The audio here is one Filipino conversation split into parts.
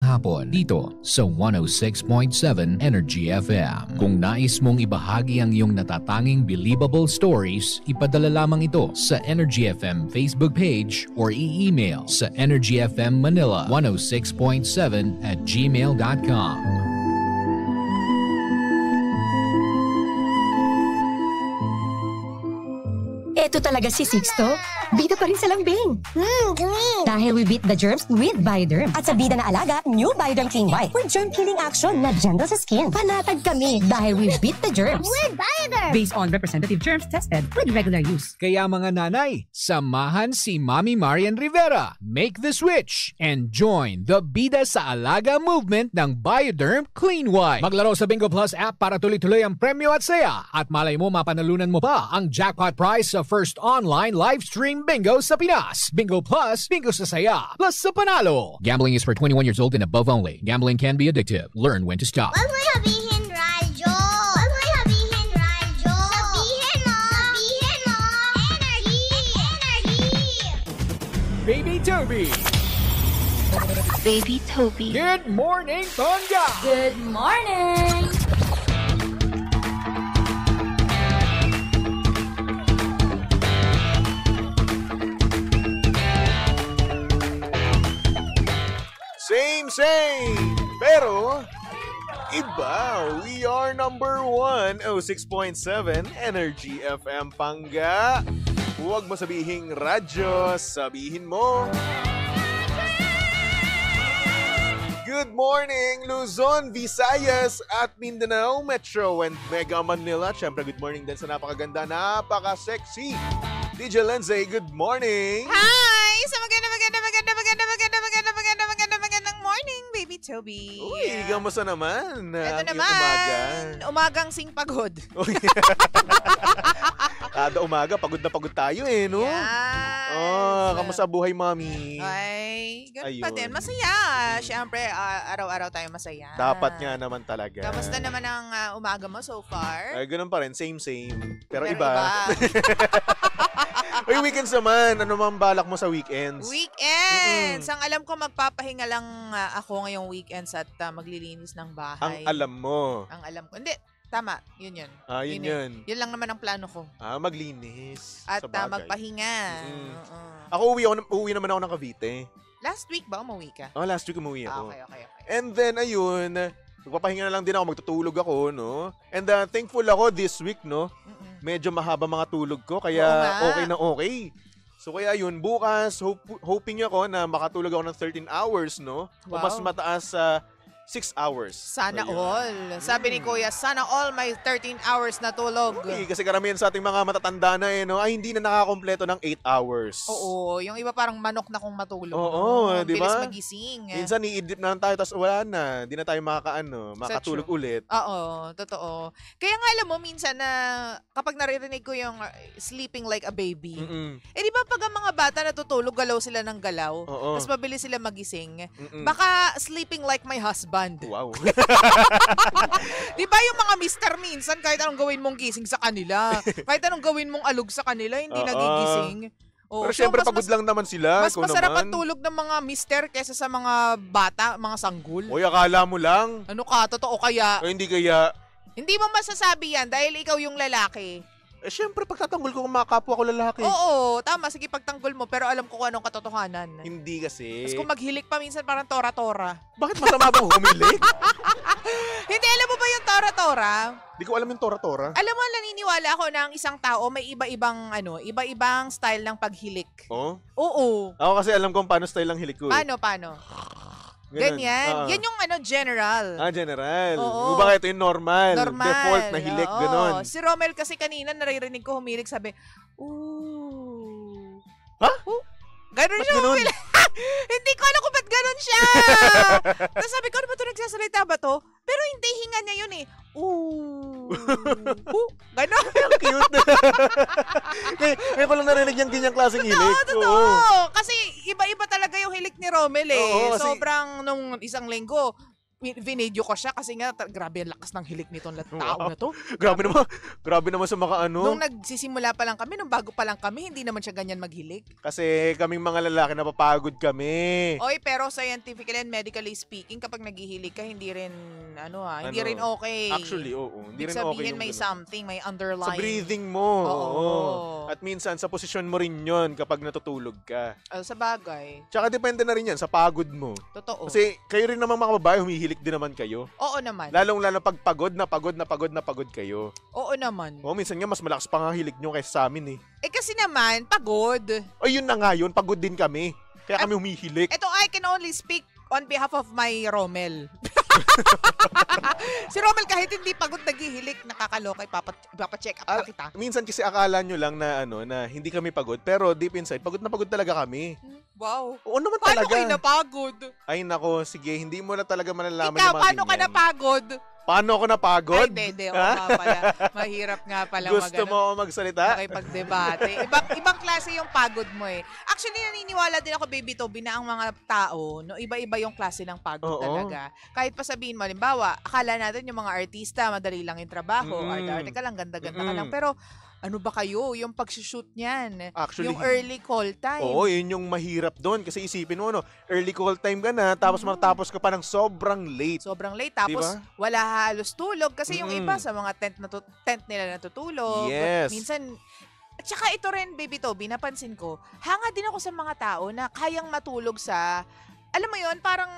hapon dito sa 106.7 Energy FM. Kung nais mong ibahagi ang iyong natatanging believable stories, ipadala lamang ito sa Energy FM Facebook page or i-email sa energyfmmanila106.7@gmail.com. Eto talaga si Sixto. Bida pa rin sa lambing. Galing! Dahil we beat the germs with Bioderm. At sa bida na alaga, new Bioderm Clean White with germ killing action na gentle sa skin. Panatag kami dahil we beat the germs. With Bioderm! Based on representative germs tested with regular use. Kaya mga nanay, samahan si Mami Marian Rivera. Make the switch and join the Bida sa Alaga movement ng Bioderm Clean White. Maglaro sa Bingo Plus app para tuloy-tuloy ang premyo at saya. At malay mo mapanalunan mo pa ang jackpot prize sa first online live stream bingo sa Pinas. Bingo Plus, bingo sa saya, plus sa panalo. Gambling is for 21 years old and above only. Gambling can be addictive. Learn when to stop. Wag mo sabihin radyo. Wag mo sabihin radyo. Sabihin mo. Sabihin mo. Energy. Energy. Baby Toby. Baby Toby. Good morning, Tonga. Good morning! Same! Pero, iba. We are number 106.7 Energy FM Pangga. Huwag mo sabihing radyo, sabihin mo. Good morning, Luzon, Visayas at Mindanao, Metro and Mega Manila. Siyempre, good morning din sa napakaganda, napaka-sexy DJ Lindsay, good morning! Hi! Sa magandang morning, Baby Toby. Uy, kamusta naman? Ito ang iyong naman, umagang sing pagod. Kada umaga, pagod na pagod tayo no? Yes. Kamusta buhay, mami? Ay, ganun pa Ayun. din. Masaya. Siyempre, araw-araw tayo masaya. Dapat nga naman talaga. Kamusta naman ang umaga mo so far? Ay, ganun pa rin, same. Pero Pero iba. Uy, weekends naman. Ano mang balak mo sa weekends? Weekends! Ang alam ko, magpapahinga lang ako ngayong weekends at maglilinis ng Ang bahay. alam mo. Ang alam ko. Hindi, tama. Yun. Yun. Yun lang naman ang plano ko. Maglinis. At sa bagay. magpahinga. Mm. Oo. Ako, uuwi naman ako ng Cavite. Last week ba umuwi ka? Last week umuwi ako. Okay. And then, ayun, magpapahinga na lang din ako, magtutulog ako, no? And thankful ako this week, no? Medyo mahaba mga tulog ko, kaya okay na okay. So kaya yun, bukas, hoping ako na makatulog ako ng 13 hours, no? O mas mataas sa 6 hours. Sana Ayun. all. Sabi ni Kuya, sana all may 13 hours na tulog. Okay, kasi karamihan sa ating mga matatanda na no, ay hindi na nakakompleto ng 8 hours. Oo, yung iba parang manok na kung matulog. Oo, Ang di ba? bilis magising. Minsan iidip na lang tayo, tapos wala na. Hindi na tayo makatulog ulit. Oo, totoo. Kaya nga alam mo, minsan na kapag naririnig ko yung sleeping like a baby, di ba pag ang mga bata natutulog, galaw sila ng galaw, Oo. tapos mabilis sila magising, baka sleeping like my husband. Wow. Di ba yung mga mister minsan, kahit anong gawin mong gising sa kanila, kahit anong gawin mong alog sa kanila, hindi nagigising. Pero syempre pagod lang naman sila. Mas masarap ang tulog ng mga mister kesa sa mga bata, mga sanggol. Uy, akala mo lang. Ano ka? Totoo kaya? O hindi kaya. Hindi mo masasabi yan dahil ikaw yung lalaki. Syempre pagtatanggol ko kung mga kapwa ko lalaki. Oo, tama. Sige, pagtanggol mo. Pero alam ko kung anong katotohanan. Hindi kasi. Tapos kung maghilik pa minsan parang tora-tora. Bakit masama bang humilik? Hindi, alam mo ba yung tora-tora? Di ko alam yung tora-tora. Alam mo, naniniwala ako na ang isang tao may iba-ibang style ng paghilik. Oh? Oo. Ako kasi alam kung paano style ang hilik ko. Paano? Ganun. Ganyan. Yan yung general. General. Oo. Baka ito yung normal. Normal. Default na hilik, Oo. ganun. Si Romel kasi kanina naririnig ko humilik, sabi, ooh. Ha? Ganun siya ganun? humilik. Hindi ko alam kung ba't ganun siya. Tapos sabi ko, ano ba ito, nagsasalita ba to? Pero hindi, hinga niya yun eh. Ooh. Ganun. Cute. Ngayon ko lang narinig yung ganyang klaseng hilik. Totoo. Kasi iba-iba talaga yung hilik ni Romel eh. Oo, kasi- Sobrang nung isang linggo, Vinidyo ko siya kasi nga grabe ang lakas ng hilik nitong tao na to. Grabe naman sa mga ano. Nung nagsisimula pa lang kami, nung bago pa lang kami, hindi naman siya ganyan maghilik. Kasi kaming mga lalaki napapagod kami. Oy, pero scientifically and medically speaking, kapag naghihilig ka, hindi rin hindi rin okay. Actually, oo. Hindi Ibig rin okay sabihin yung may ganun. something, may underlying. Sa breathing mo. Oo. At minsan sa posisyon mo rin yon kapag natutulog ka. Sa bagay. Tsaka depende na rin yan sa pagod mo. Totoo. Kasi kayo rin naman mga babae, humihilik din naman kayo. Oo naman. Lalong-lalo pag pagod kayo. Oo naman. Minsan nga mas malakas pa nga hilig nyo kaysa sa amin eh. Kasi naman, pagod. Yun na nga yun, pagod din kami. Kaya kami humihilik. Ito, I can only speak on behalf of my Rommel. Si Rommel kahit hindi pagod naghihilik, nakakaloka, ipapacheck up pa kita. Minsan kasi akala nyo lang na hindi kami pagod, pero deep inside, pagod na pagod talaga kami. Wow. Oo naman Paano talaga. kayo napagod? Ay nako, sige, hindi mo na talaga malalaman Ikaw, yung mga paano ka ganyan. napagod? Paano ako napagod? Ay, hindi. Oo nga pala. Mahirap nga pala Gusto mo ako magsalita? Makipagdebate. Ibang klase yung pagod mo eh. Actually, naniniwala din ako, Baby Toby, na ang mga tao, iba-iba yung klase ng pagod talaga. Kahit pa sabihin mo, halimbawa, akala natin yung mga artista, madali lang yung trabaho, arte ka lang, ganda-ganda ka lang. Pero, ano ba kayo? Yung pag-shoot niyan. Actually, yung early call time. Oo, yun yung mahirap doon. Kasi isipin mo, early call time ka na, tapos matapos ka pa ng sobrang late. Sobrang late. Tapos, diba? wala halos tulog. Kasi yung iba sa mga tent nila natutulog. Yes. Minsan, at saka ito rin, Baby Toby, napansin ko, hanga din ako sa mga tao na kayang matulog sa, alam mo yun, parang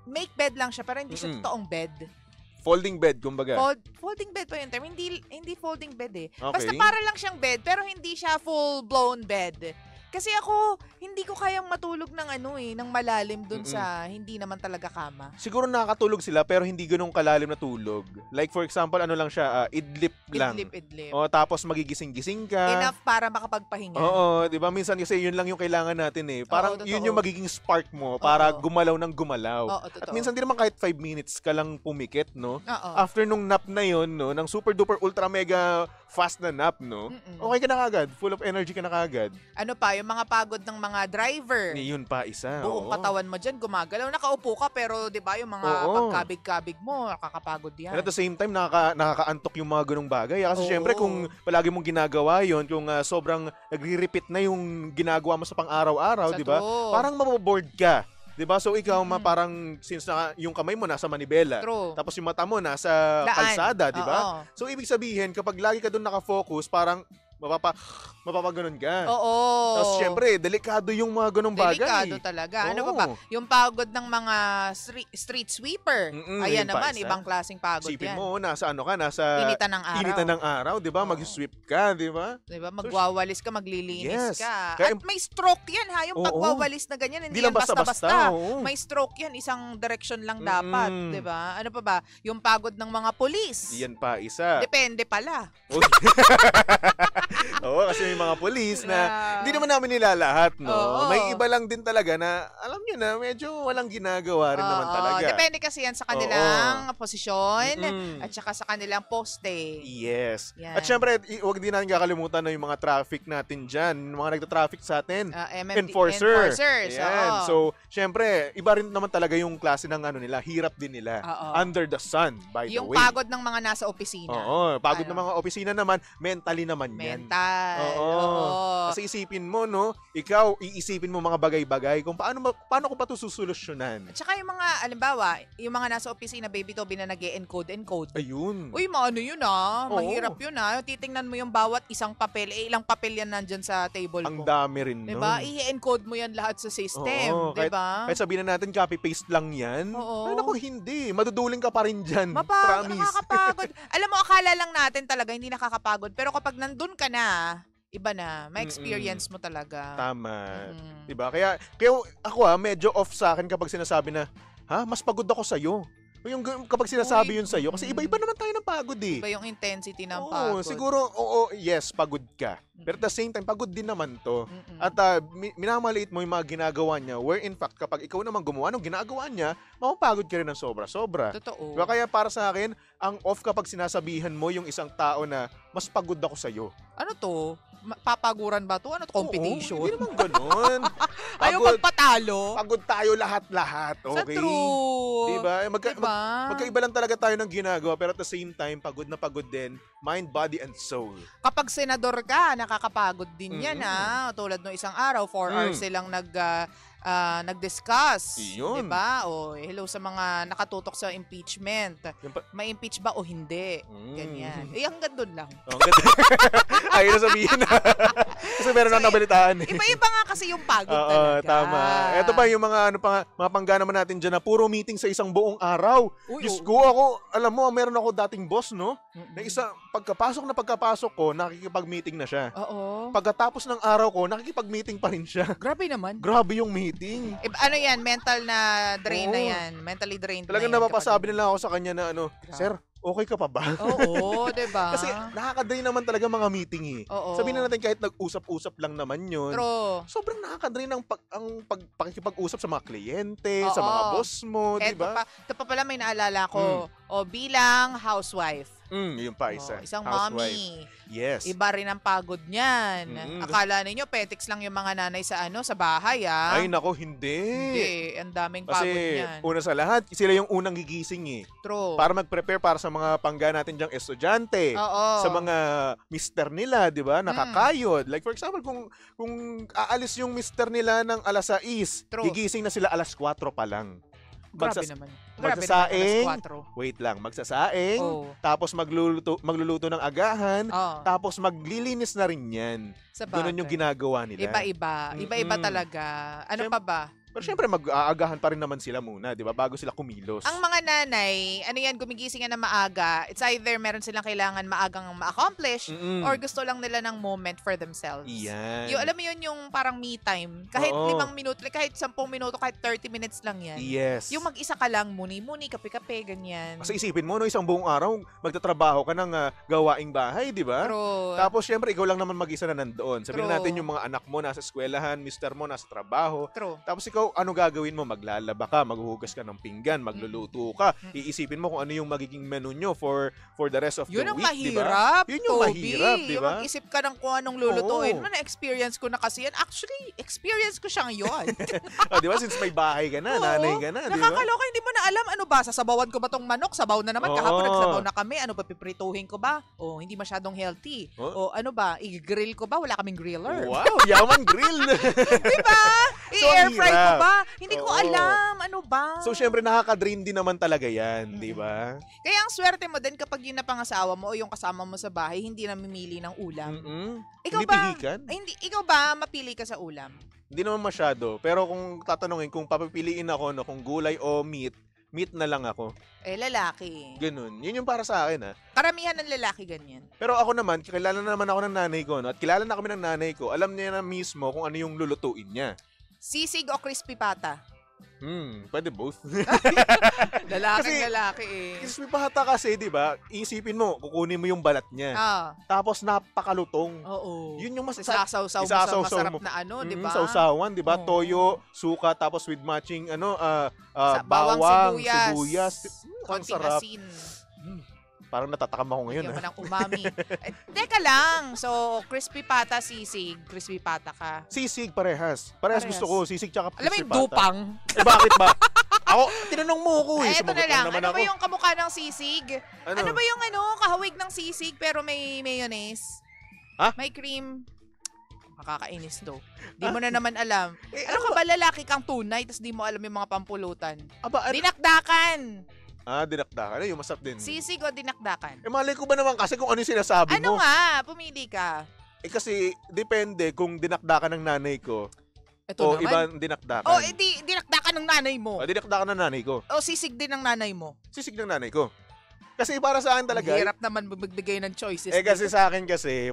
make bed lang siya, pero hindi siya totoong bed. Folding bed, kumbaga. Folding bed pa yung term. Hindi folding bed eh. Okay. Basta para lang siyang bed, pero hindi siya full-blown bed. Kasi ako, hindi ko kayang matulog ng ng malalim dun sa hindi naman talaga kama. Siguro nakakatulog sila pero hindi ganun kalalim na tulog. Like for example, ano lang siya, idlip lang. Idlip. Tapos magigising-gising ka. Enough para makapagpahinga. Oo, 'di ba? Minsan kasi yun lang yung kailangan natin eh. Parang yun yung magiging spark mo para gumalaw ng gumalaw. Oo, totoo. At minsan din naman kahit 5 minutes ka lang pumikit, no? Oo. After nung nap na yun, no, ng super duper ultra mega fast na nap, no? Okay ka na kagad, full of energy ka na kagad. Ano pa, yung mga pagod ng mga driver. Yun pa isa. Buong katawan mo dyan, gumagalaw. Nakaupo ka, pero di ba yung mga pagkabig-kabig mo, nakakapagod yan. And at the same time, nakakaantok yung mga ganung bagay. Kasi syempre, kung palagi mong ginagawa yon, kung sobrang nagre-repeat na yung ginagawa mo sa pang-araw-araw, di ba? Parang maboboard ka. 'Di ba? So ikaw parang since yung kamay mo nasa manibela, tapos yung mata mo nasa kalsada, 'di ba? So ibig sabihin kapag lagi ka doon nakafocus, parang mapapaganon ka. Oo. Tapos syempre, delikado yung mga ganung bagay. Delikado talaga. Ano pa ba? Yung pagod ng mga street sweeper. Ayan naman, ibang klaseng pagod Sipin yan. mo, nasa initan ng araw. Initan ng araw, di ba? Mag-sweep ka, di ba? Di ba? Magwawalis ka, maglilinis ka. Kaya, at may stroke yan ha, yung pagwawalis na ganyan. Hindi yan basta-basta. May stroke yan, isang direction lang dapat. Di ba? Ano pa ba? Yung pagod ng mga polis. Yan pa, isa. Depende pala. Oo, kasi may mga polis na hindi naman namin nilalahat, no? May iba lang din talaga na, alam nyo na, medyo walang ginagawa rin naman talaga. Depende kasi yan sa kanilang posisyon at saka sa kanilang poste. Yes. Yan. At syempre, huwag din natin kakalimutan na yung mga traffic natin dyan, yung mga nagta-traffic sa atin. Enforcers. Yan. So, syempre, iba rin naman talaga yung klase ng nila, hirap din nila. Under the sun, by the way. Yung pagod ng mga nasa opisina. Oo, pagod ng mga opisina naman, mentally naman yan. Oo. Kasi isipin mo, no? Ikaw, iisipin mo mga bagay-bagay kung paano ko pa ito susolusyonan. At saka yung mga, alimbawa, yung mga nasa opisina, Baby Toby, na nag-e-encode. Ayun. Uy, maano yun mahirap yun Titingnan mo yung bawat isang papel, ilang papel yan nandyan sa table mo. Ang dami rin nun. Diba? I-encode mo yan lahat sa system. Diba? Kahit sabihin na natin, copy-paste lang yan. Oo. Ay, naku, hindi. Maduduling ka pa rin dyan. Promise. Nakakapagod. Alam mo, akala lang natin talaga hindi nakakapagod. Pero kapag nandun ka na, iba na. May experience mo talaga. Tama. Diba? Kaya ako medyo off sa akin kapag sinasabi na, mas pagod ako sa'yo. Yung kapag sinasabi yun sa'yo, kasi iba-iba naman tayo ng pagod eh. Iba yung intensity ng pagod. Siguro, yes, pagod ka. Pero at the same time, pagod din naman to. At minamaliit mo yung mga ginagawa niya, where in fact, kapag ikaw naman gumawa ng ginagawa niya, mapapagod ka rin ng sobra-sobra. Totoo. Diba? Kaya para sa akin, ang off kapag sinasabihan mo yung isang tao na, mas pagod ako sa'yo. Ano to? Papaguran ba to? Ano to? Competition? Hindi naman ganun. Ayaw magpatalo. Pagod tayo lahat-lahat. Okay? Sa true. Diba? Diba? Magkaiba lang talaga tayo ng ginagawa pero at the same time, pagod na pagod din. Mind, body, and soul. Kapag senador ka, nakakapagod din yan Tulad no isang araw, 4 hours silang nag-discuss. Yun. Diba? O hello sa mga nakatutok sa impeachment. May impeach ba o hindi? Ganyan. Hanggang doon lang. Ayun na sabihin na. Kasi meron na nabalitaan. Iba-iba nga kasi yung pagod talaga. Tama. Ito pa yung mga mga panggana naman natin dyan na puro meeting sa isang buong araw. Diyos ko, ako, alam mo, meron ako dating boss, no? Na pagkapasok ko, nakikipag-meeting na siya. Oo. Pagkatapos ng araw ko, nakikipag-meeting pa rin siya. Grabe naman. Grabe yung meeting. Ano yan? Mental na drain na yan. Mentally drained Talagang na yan. napapasabi nila ako sa kanya na Sir, okay ka pa ba? Oo, diba? Kasi nakaka-drain naman talaga mga meeting eh. Oo. Sabihin na natin kahit nag-usap-usap lang naman yun. True. Sobrang nakaka-drain ang pakikipag-usap sa mga kliyente, sa mga boss mo, di ba? Ito pa pala may naalala ko. O bilang housewife. Yung pa isa. Isang housewife. mommy. Yes. Iba rin ang pagod niyan. Akala ninyo, petics lang yung mga nanay sa bahay Ay nako, hindi. Hindi, ang daming pagod niyan. Kasi una sa lahat, sila yung unang gigising eh. True. Para mag-prepare para sa mga pangga natin dyang estudyante. Oo. Sa mga mister nila, di ba? Nakakayod. Like for example, kung aalis yung mister nila ng alas 6, True. gigising na sila alas 4 pa lang. Grabe naman. Magsasaing, Grabe naman, wait lang, magsasaing, tapos magluluto ng agahan, tapos maglilinis na rin yan. Ganun yung ginagawa nila. Iba-iba. Iba-iba talaga. Ano pa ba? Pero syempre, mag-aagahan pa rin naman sila muna, di ba? Bago sila kumilos. Ang mga nanay, gumigising na maaga. It's either meron silang kailangan maagang ma-accomplish or gusto lang nila ng moment for themselves. Yan. Alam mo yun, yung parang me time. Kahit 5 minuto, kahit 10 minuto, kahit 30 minutes lang yan. Yes. Yung mag-isa ka lang, muni-muni, kape-kape, ganyan. Kasi isipin mo, isang buong araw, magtatrabaho ka ng gawaing bahay, di ba? True. Tapos syempre, ikaw lang naman mag-isa na nandoon. Sabihin True. natin yung mga anak mo nasa eskwelahan, mister mo nasa trabaho. True. Tapos ikaw, ano gagawin mo? Maglalaba ka, maghuhugas ka ng pinggan, magluluto ka. Iisipin mo kung ano yung magiging menu nyo for the rest of the Yun ang week, di ba? mahirap, Yun yung Toby. mahirap, di ba? Yung mag-isip ka ng kung anong lulutuin. Oo. Na-experience ko na kasi yan. Actually, experience ko siya ngayon. Di ba? Since may bahay ka na, Oo. nanay ka na, di ba? Nakakaloka, hindi mo na alam ano ba, sasabawan ko ba tong manok? Sabaw na naman, kahapon Oo. nagsabaw na kami. Ano ba, piprituhin ko ba? O hindi masyadong healthy. O ano ba, i-grill ko ba? Wala kaming griller. Wow, yaman grill! Diba? I-air fry ko hirap. ba? Hindi ko Oo. alam. Ano ba? So, syempre, nakaka-drain din naman talaga yan, di ba? Kaya ang swerte mo din kapag yung napangasawa mo o yung kasama mo sa bahay, hindi namimili ng ulam. Ikaw Hindi ba? pihikan? Ay, hindi, ikaw ba mapili ka sa ulam? Hindi naman masyado. Pero kung tatanungin, kung papipiliin ako, kung gulay o meat na lang ako. Lalaki. Ganun. Yun yung para sa akin, ha. Karamihan ng lalaki ganyan. Pero ako naman, kilala na naman ako ng nanay ko, no? At kilala na kami ng nanay ko. Alam niya na mismo kung ano yung lulutuin niya. Sisig o crispy pata? Pwede both. Lalaki eh. Crispy pata kasi, di ba? Isipin mo, kukunin mo yung balat niya. Tapos napakalutong. Oo. Yun yung Isasaw-saw mo sa masarap na di ba? Sausawan, di ba? Oo. Toyo, suka, tapos with matching, bawang, bawang, sibuyas. Ang Konting sarap. asin. Parang natatakam ako ngayon, Bigyan mo ha? ng umami. Teka lang. So, crispy pata, sisig. Crispy pata ka. Sisig, parehas. Parehas gusto ko, sisig tsaka Alam mo crispy yung pata. dupang? Bakit ba? Ako, tinanong mo ako eh. Ay, eto na Sumagot lang. naman Ano ako. ba yung kamukha ng sisig? Ano? Ano ba yung kahawig ng sisig pero may mayonnaise? Ha? May cream. Makakainis to. Di mo na naman alam. Eh, Ano ka ba, lalaki kang tunay tapos di mo alam yung mga pampulutan? Aba, Dinakdakan! dinakdakan. Yung masarap din. Sisig o dinakdakan? Malay ko ba naman kasi kung ano yung sinasabi Ano mo? nga? Pumili ka. Kasi, depende kung dinakdakan ng nanay ko Ito o naman. ibang dinakdakan. Dinakdakan ng nanay mo. Dinakdakan ng nanay ko. O sisig din ng nanay mo. Sisig ng nanay ko. Kasi para sa akin talaga. Ang hirap naman magbigay ng choices. Kasi sa akin kasi,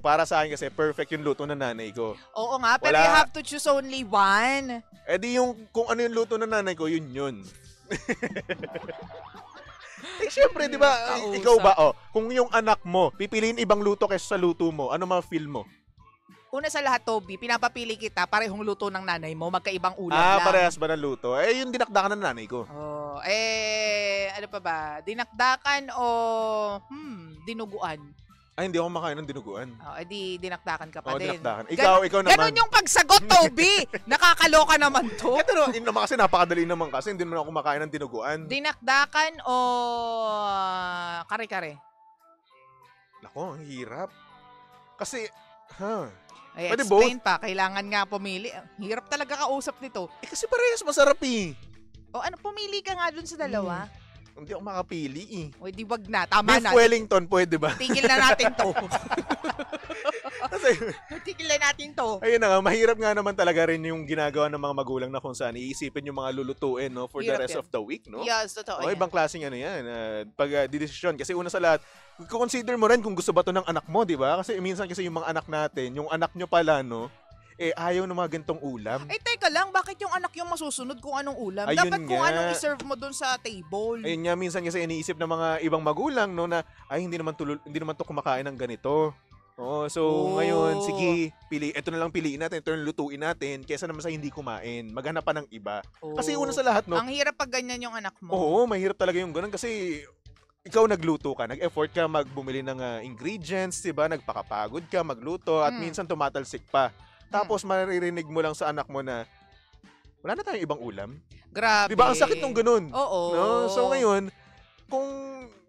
perfect yung luto ng nanay ko. Oo nga, pero you have to choose only one. Di yung, kung ano yung luto ng nanay ko, yun. Siyempre, di ba, ikaw ba, kung yung anak mo, pipiliin ibang luto kaysa sa luto mo, ano ma-feel mo? Una sa lahat, Toby, pinapapili kita, parehong luto ng nanay mo, magkaibang ulam lang. Parehas ba ng luto? Yung dinakdakan ng nanay ko. Ano pa ba? Dinakdakan o dinuguan? Ay, hindi ako makain ng dinuguan. Edi dinakdakan ka pa din. Dinakdakan. Ikaw naman. Ganon yung pagsagot, Toby. Nakakaloka naman to. Ito naman kasi napakadali naman kasi hindi naman ako kumakain ng dinuguan. Dinakdakan o kare-kare? Nako, ang hirap. Kasi, Ay, pwede explain pa. Kailangan nga pumili. Hirap talaga kausap nito. kasi parehas masarap O ano, pumili ka nga dun sa dalawa. Hindi ako makapili O di wag na. Tama Beef na. Wellington, pwede ba? Tigil na natin to. Kasi, Tigil na natin to. ayun na nga, mahirap nga naman talaga rin yung ginagawa ng mga magulang na kung saan iisipin yung mga lulutuin, no, for the Hirap rest yan. of the week, no? Yes, totoo yan. Ibang klaseng ano yan, pag didesisyon. Kasi una sa lahat, consider mo rin kung gusto ba to ng anak mo, di ba? Kasi minsan kasi yung mga anak natin, yung anak nyo pala, no, ayaw ng mga gantong ulam. Ay, teka lang, bakit yung anak yung masusunod kung anong ulam? Ayun Dapat kung nga. anong iserve mo dun sa table. Ayun nga, minsan kasi iniisip ng mga ibang magulang, no, na, hindi naman to kumakain ng ganito. So ngayon, sige, ito na lang piliin natin, ito na lang lutuin natin, kaysa naman sa hindi kumain. Maghanap pa ng iba. Kasi una sa lahat, no, Ang hirap pag ganyan yung anak mo. oo, mahirap talaga yung ganun kasi ikaw nagluto ka, nag-effort ka magbumili ng ingredients, 'di ba? Nagpakapagod ka magluto at minsan tumatalsik pa. Tapos maririnig mo lang sa anak mo na wala na tayong ibang ulam. Grabe. 'Di ba? Ang sakit nung ganun. Oo. No? So ngayon,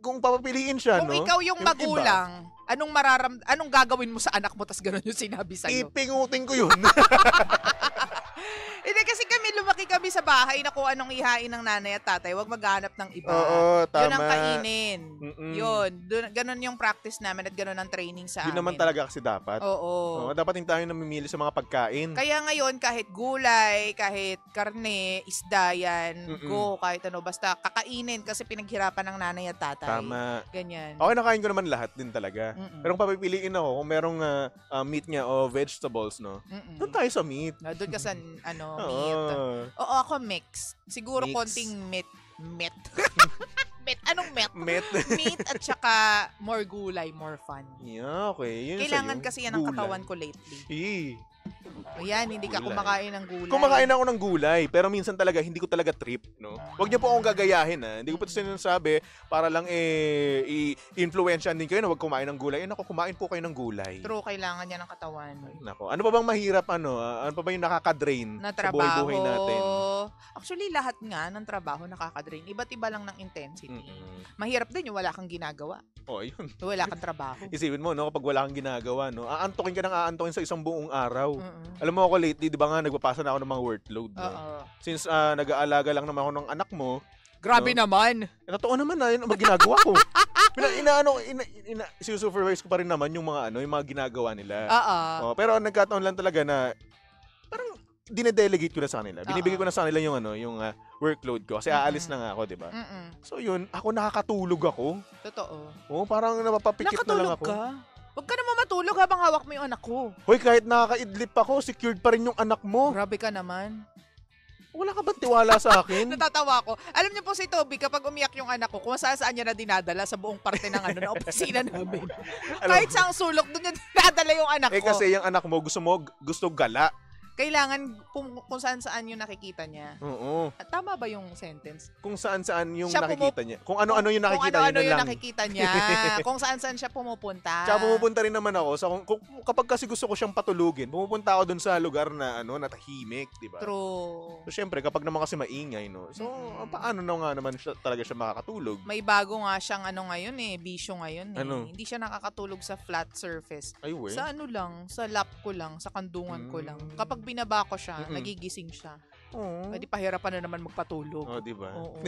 kung papapiliin siya, Kung no? ikaw yung iba, magulang, anong gagawin mo sa anak mo tas ganun yung sinabi sa'yo? ipingutin ko yun. Hindi kasi lumaki kami sa bahay na kung anong ihain ng nanay at tatay, wag maghanap ng iba. Oo, tama. Yun ang kainin. Mm-mm. Yun. Ganun yung practice namin at ganun ang training sa Yun amin. naman talaga kasi dapat. Oo. Dapat din tayo namimili sa mga pagkain. Kaya ngayon, kahit gulay, kahit karne, isda yan, Mm-mm. kahit ano, basta kakainin kasi pinaghirapan ng nanay at tatay. Tama. Ganyan. Okay, nakain ko naman lahat din talaga. Mm-mm. Pero kung papipiliin ako, kung merong meat nga o vegetables, no? Mm-mm. Doon tayo sa meat. Doon ka sa meat. Oo. Oo, ako mix. Siguro Mix. konting meat. Meat. Meat. Anong meat? Meat. Meat at saka more gulay, more fun. Yeah, okay. Yun Kailangan sa'yo. kasi yan ang Gulay. katawan ko lately. Ayan, hindi ka Gulay. kumakain ng gulay. Kumakain ako ng gulay, pero minsan talaga hindi ko talaga trip, no? Huwag niyo po akong gagayahin, ha? Hindi ko pa sinasabi para lang i-influensyan din kayo na huwag kumain ng gulay. Nako, kumain po kayo ng gulay. True, kailangan yan ng katawan. Nako, ano pa bang mahirap, ano pa ba yung nakaka-drain Na sa trabaho. buhay-buhay natin? Actually, lahat nga ng trabaho nakaka-drain. Iba't iba lang ng intensity. Mm-mm. Mahirap din yung wala kang ginagawa. Ayun. Wala kang trabaho. Isipin mo, no, kapag wala kang ginagawa, no, aantokin ka ng aantokin sa isang buong araw. Mm-mm. Alam mo ako lately, di ba nga, nagpapasa na ako ng mga workload, no? Oo. Since nag-aalaga lang naman ako ng anak mo, Grabe No? naman. totoo naman na, yun ang ginagawa ko. Sinusupervise ko pa rin naman yung mga ginagawa nila. Oo. Pero nagkataon lang talaga na parang dinedelegate ko na sa kanila. Binibigay ko na sa kanila yung workload ko kasi aalis na nga ako, 'di ba? Mm-mm. So yun, ako nakakatulog ako. Totoo. Parang napapapikit na lang Nakatulog ako. ka? Huwag ka naman matulog habang hawak mo yung anak ko. Hoy, kahit nakakaidlip ako, secured pa rin yung anak mo. Grabe ka naman. Wala ka bang tiwala sa akin? Natatawa ko. Alam niyo po si Toby, kapag umiyak yung anak ko, kung saan niya na dinadala sa buong parte ng ng opisina namin. Kahit sa sulok, doon niya dinadala yung anak ko. Kasi yung anak mo, gusto gala. Kailangan kung saan yung nakikita niya. Oo. At tama ba yung sentence? Kung saan-saan yung Siya nakikita niya. Kung ano-ano yung nakikita Kung ano-ano niya yung lang. nakikita niya. Kung saan siya pumupunta. Tsaka pumupunta rin naman ako sa kapag kasi gusto ko siyang patulugin, pumupunta ako dun sa lugar na natahimik, 'di ba? True. So syempre kapag naman kasi maingay, no. So paano na nga naman talaga siya makakatulog? May bago nga siyang ngayon bisyo ngayon Ano? Hindi siya nakakatulog sa flat surface. Ay, we. Sa lang, sa lap ko lang, sa kandungan ko lang. Kapag binaba ko siya, nagigising siya. Oo. Pwede pahirapan na naman magpatulog. Oh, 'di ba? Oo.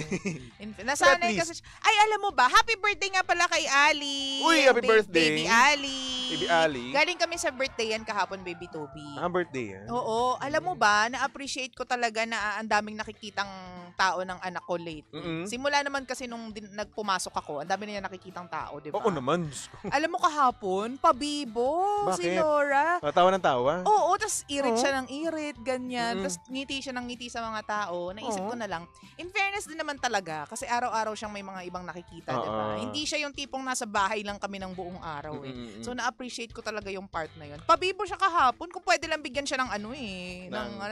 Nasanay At kasi ay, alam mo ba, happy birthday nga pala kay Ali. Uy, happy birthday. Baby Ali. Baby Ali. Galing kami sa birthday yan kahapon, Baby Toby. Birthday yan. Oo, alam mo ba, na-appreciate ko talaga na ang daming nakikitang tao ng anak ko lately. Mm-mm. Simula naman kasi nung nagpumasok ako, ang dami na niya nakikitang tao, di ba? Oo naman. Diyos ko. Alam mo kahapon, pabibo si Bakit? Laura. Tawa ng tawa. Oo, tas irit Oo. siya ng irit, ganyan. Mm-mm. Tas ngiti siya ng ngiti sa mga tao. Naisip Oo. ko na lang, in fairness din naman talaga, kasi araw-araw siyang may mga ibang nakikita, di ba? Oo. Hindi siya yung tipong nasa bahay lang kami ng buong araw eh. Mm-mm. So na-appreciate ko talaga yung part na yun. Pabibo siya kahapon, kung pwede lang bigyan siya ng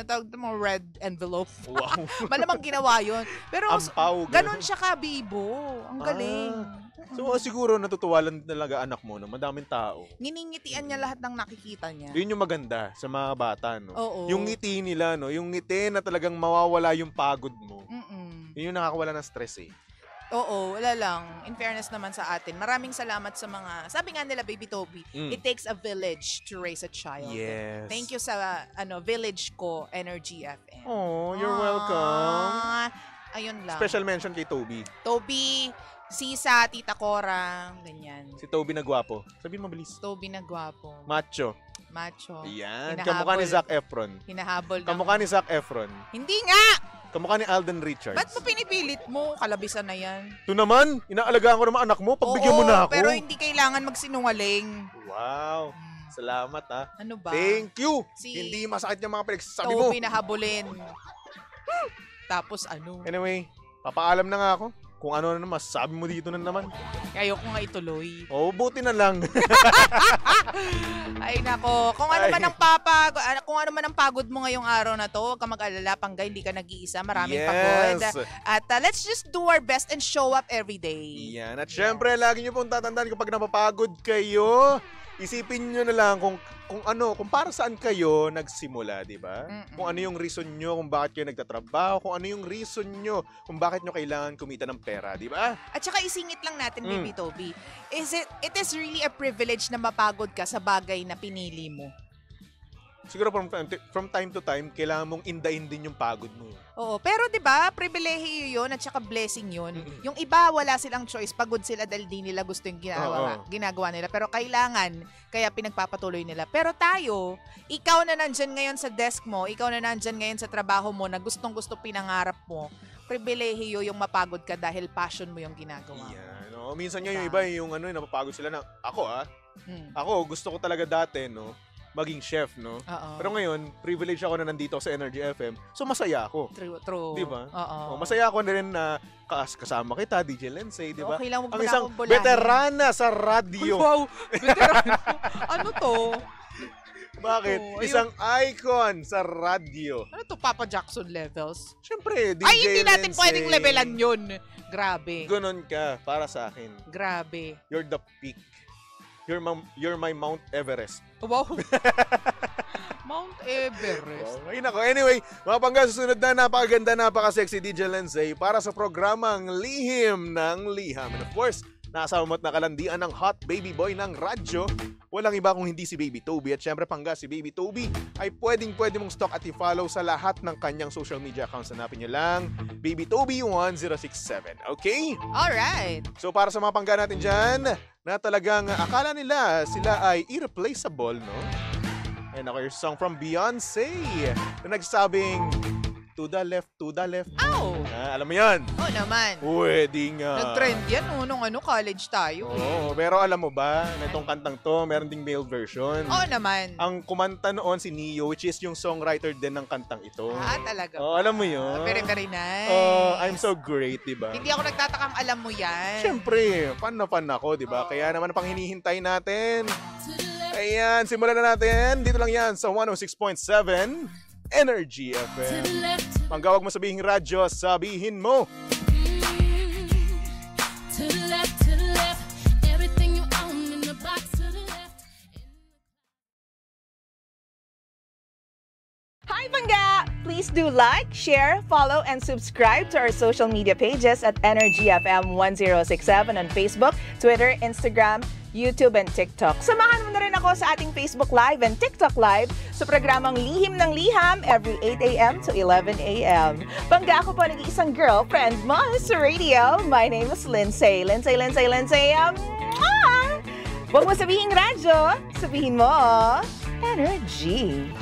tawag mo, red envelope. Wow. Malamang ginawa yun. Pero Ampaw, ganun siya kabibo. Ang galing. So siguro natutuwa lang talaga anak mo na madaming tao. Nginingitian niya lahat ng nakikita niya. Yun yung maganda sa mga bata, no? Oo. Yung ngiti nila, no? Yung ngiti na talagang mawawala yung pagod mo. Yun yung nakakawala ng stress eh. Oo, wala lang. In fairness naman sa atin, maraming salamat sa mga, sabi nga nila, Baby Toby, it takes a village to raise a child. Yes. Thank you sa village ko, Energy FM. Oh, you're welcome. Ayun lang. Special mention kay Toby. Toby, Sisa, Tita Cora, ganyan. Si Toby na gwapo. Sabihin mo bilis. Toby na gwapo. Macho. Macho. Yan. Hinahabol. Kamukha ni Zac Efron. Hinahabol na. Kamukha ni Zac Efron. Hindi nga! Kamukha ni Alden Richards. Ba't mo pinipilit mo? Kalabisan na yan. Ito naman, inaalagaan ko naman anak mo. Pagbigyan mo na ako. Pero hindi kailangan magsinungaling. Wow. Salamat ha. Ano ba? Thank you. Si Hindi masakit yung mga pinagsasabi mo. Toby nahabulin. Tapos ano? Anyway, papaalam na nga ako. Kung ano na naman, sabi mo dito na naman. Ayoko nga ituloy. Oh, buti na lang. Ay nako, kung ano man ang pagod mo ngayong araw na to, huwag ka mag-alala, Pangga, hindi ka nag-iisa, maraming pagod. At let's just do our best and show up every day. Yan. At syempre, lagi nyo pong tatandaan kapag napapagod kayo, isipin nyo na lang kung para saan kayo nagsimula, di ba? Kung ano yung reason nyo kung bakit kayo nagtatrabaho, kung ano yung reason nyo kung bakit nyo kailangan kumita ng pera, di ba? At saka isingit lang natin, Baby Toby, it is really a privilege na mapagod ka sa bagay na pinili mo. Siguro from time to time, kailangan mong indain din yung pagod mo. Oo, pero 'di ba, pribilehiyo 'yon at saka blessing 'yon. Yung iba wala silang choice, pagod sila dahil di nila gusto yung ginagawa nila, pero kailangan kaya pinagpapatuloy nila. Pero tayo, ikaw na nandiyan ngayon sa desk mo, ikaw na nandiyan ngayon sa trabaho mo na gustong-gusto pinangarap mo, pribilehiyo yung mapagod ka dahil passion mo yung ginagawa. Yan, no? Minsan nga yung iba yung napapagod sila na ako gusto ko talaga dati, no, maging chef, no? Pero ngayon, privilege ako na nandito sa Energy FM. So, masaya ako. True. Diba? Oo. Masaya ako na rin na kasama kita, DJ Lensay, diba? Okay lang, ang isang veterana sa radio. Wow! Veterana? Ano to? Bakit? Isang icon sa radio. Ano to, Papa Jackson levels? Siyempre, DJ Ay, hindi natin Lensay. pwedeng levelan yun. Grabe. Ganon ka, para sa akin. Grabe. You're the peak. You're my Mount Everest. Wow. Mount Everest. Wow. Ay nako. Anyway, mga Pangga, susunod na napakaganda, napaka-sexy DJ Lensay para sa programang Lihim ng Liham. And of course, nasa umat na kalandian ng hot baby boy ng radyo. Walang iba kung hindi si Baby Toby. At syempre, Pangga, si Baby Toby ay pwede mong stalk at i-follow sa lahat ng kanyang social media accounts. Hanapin niyo lang, Baby Toby 1067. Okay? Alright. So, para sa mga Pangga natin dyan, na talagang akala nila sila ay irreplaceable, no? And ako, yung song from Beyonce na nagsabing, to the left, to the left. Ow! Alam mo yan? Oo naman. Pwede nga. Nag-trend yan nung college tayo. Oo, pero alam mo ba, na itong kantang to, meron ding male version. Oo naman. Ang kumanta noon si Neo, which is yung songwriter din ng kantang ito. Talaga. Oh, alam mo yun? Very, very nice. I'm so great, diba? Hindi ako nagtatakang alam mo yan. Siyempre, fan na fan ako, diba? Kaya naman pang hinihintay natin. Ayan, simulan na natin. Dito lang yan sa 106.7 Energy FM. Panggawag mo sabihing radyo, sabihin mo. To the left, everything you own in the box to the left. Hi, Pangga! Please do like, share, follow, and subscribe to our social media pages at Energy FM 1067 on Facebook, Twitter, Instagram, YouTube, and TikTok. Samahan mo na rin ako sa ating Facebook Live and TikTok Live sa programang Lihim ng Liham every 8 a.m. to 11 a.m. Pangga, ako po nag-iisang girlfriend mo sa radio. My name is Lensay. Lensay. Huwag mo sabihing radyo, sabihin mo, Energy.